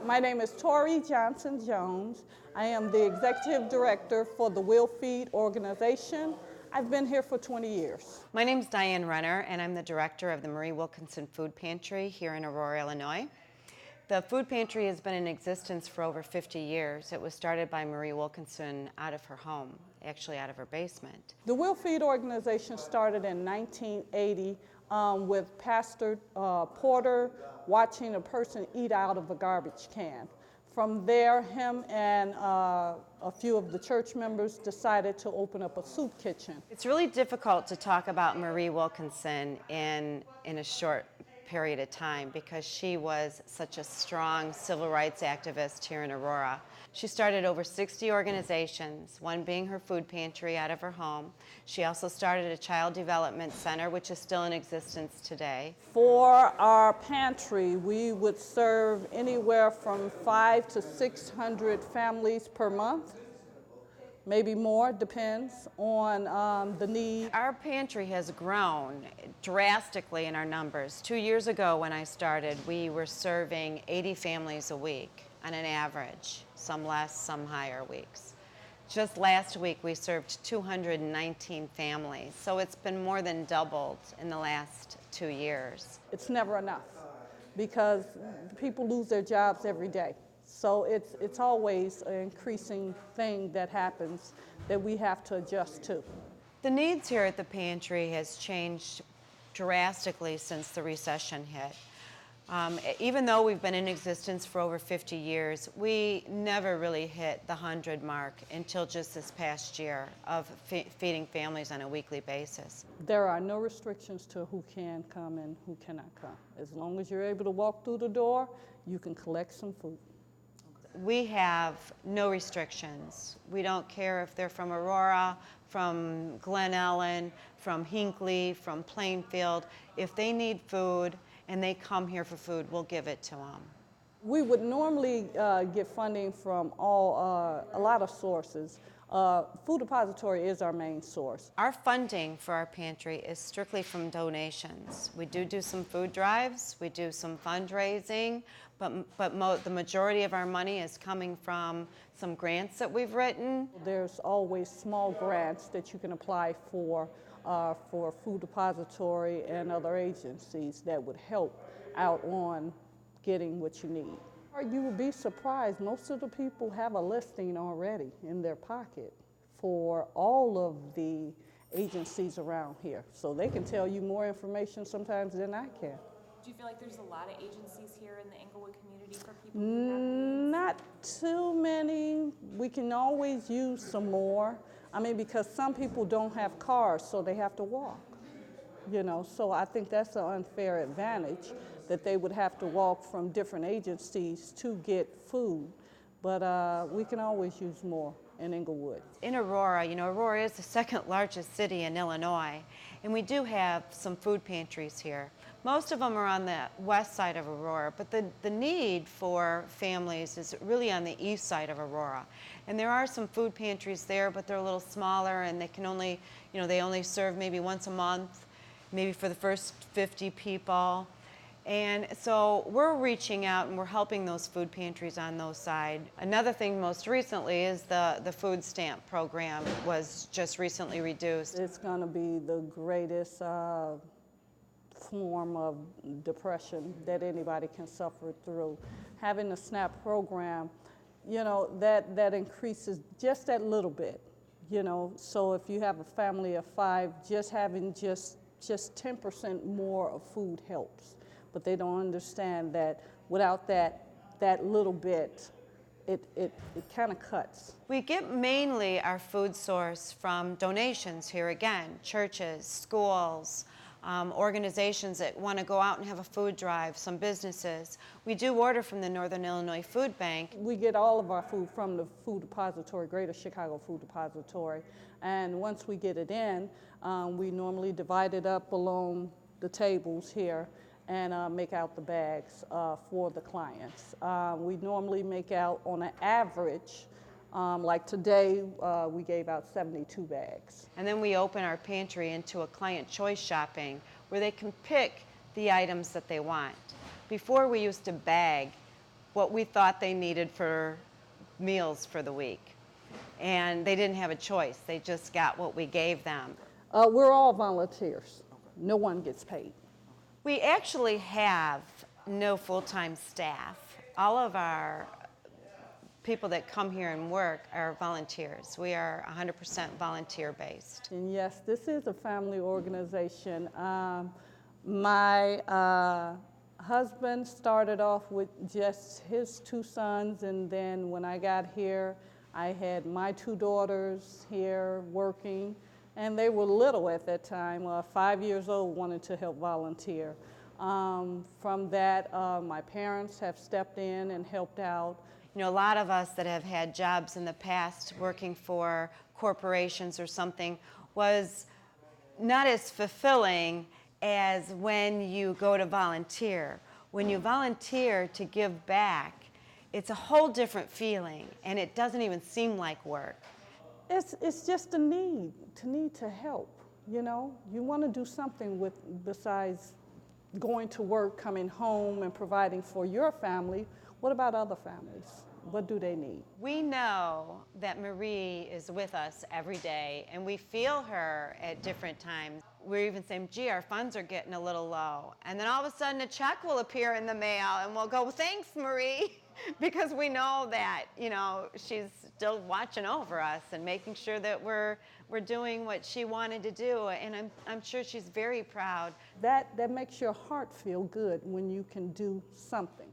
My name is Tori Johnson-Jones. I am the Executive Director for the Will Feed organization. I've been here for 20 years. My name is Diane Renner, and I'm the Director of the Marie Wilkinson Food Pantry here in Aurora, Illinois. The food pantry has been in existence for over 50 years. It was started by Marie Wilkinson out of her home, actually out of her basement. The Will Feed organization started in 1980 with Pastor Porter watching a person eat out of a garbage can. From there, him and a few of the church members decided to open up a soup kitchen. It's really difficult to talk about Marie Wilkinson in a short period of time because she was such a strong civil rights activist here in Aurora. She started over 60 organizations, one being her food pantry out of her home. She also started a child development center, which is still in existence today. For our pantry, we would serve anywhere from 500 to 600 families per month. Maybe more, depends on the need. Our pantry has grown drastically in our numbers. 2 years ago when I started, we were serving 80 families a week on an average, some less, some higher weeks. Just last week we served 219 families, so it's been more than doubled in the last 2 years. It's never enough because people lose their jobs every day. So it's always an increasing thing that happens that we have to adjust to. The needs here at the pantry has changed drastically since the recession hit. Even though we've been in existence for over 50 years, we never really hit the 100 mark until just this past year of feeding families on a weekly basis. There are no restrictions to who can come and who cannot come. As long as you're able to walk through the door, you can collect some food. We have no restrictions. We don't care if they're from Aurora, from Glen Ellen, from Hinckley, from Plainfield. If they need food and they come here for food, we'll give it to them. We would normally get funding from a lot of sources. Food Depository is our main source. Our funding for our pantry is strictly from donations. We do some food drives, we do some fundraising, but the majority of our money is coming from some grants that we've written. There's always small grants that you can apply for Food Depository and other agencies that would help out on getting what you need. You would be surprised, most of the people have a listing already in their pocket for all of the agencies around here. So they can tell you more information sometimes than I can. Do you feel like there's a lot of agencies here in the Englewood community for people who have needs? Not too many. We can always use some more. I mean, because some people don't have cars, so they have to walk. You know, so I think that's an unfair advantage that they would have to walk from different agencies to get food. But we can always use more in Englewood. In Aurora, you know, Aurora is the second largest city in Illinois, and we do have some food pantries here. Most of them are on the west side of Aurora, but the need for families is really on the east side of Aurora. And there are some food pantries there, but they're a little smaller, and they can only, you know, they only serve maybe once a month, maybe for the first 50 people. And so we're reaching out and we're helping those food pantries on those side. Another thing most recently is the food stamp program was just recently reduced. It's going to be the greatest form of depression that anybody can suffer through. Having the SNAP program, you know, that increases just that little bit, you know. So if you have a family of 5, just having just 10% more of food helps. But they don't understand that without that little bit, it kind of cuts. We get mainly our food source from donations here again, churches, schools, organizations that want to go out and have a food drive, some businesses. We do order from the Northern Illinois Food Bank. We get all of our food from the Food Depository, Greater Chicago Food Depository. And once we get it in, we normally divide it up along the tables here and make out the bags for the clients. We normally make out on an average, like today, we gave out 72 bags. And then we open our pantry into a client choice shopping where they can pick the items that they want. Before we used to bag what we thought they needed for meals for the week. And they didn't have a choice. They just got what we gave them. We're all volunteers. No one gets paid. We actually have no full-time staff. All of our people that come here and work are volunteers. We are 100% volunteer-based. And yes, this is a family organization. My husband started off with just his 2 sons, and then when I got here, I had my 2 daughters here working, and they were little at that time, 5 years old, wanted to help volunteer. From that, my parents have stepped in and helped out. You know, a lot of us that have had jobs in the past working for corporations or something was not as fulfilling as when you go to volunteer. When you volunteer to give back, it's a whole different feeling, and it doesn't even seem like work. It's just a need to help, you know? You want to do something besides going to work, coming home, and providing for your family. What about other families? What do they need? We know that Marie is with us every day, and we feel her at different times. We're even saying, gee, our funds are getting a little low. And then all of a sudden a check will appear in the mail, and we'll go, well, thanks, Marie, because we know that, you know, she's still watching over us and making sure that we're doing what she wanted to do. And I'm sure she's very proud. That makes your heart feel good when you can do something.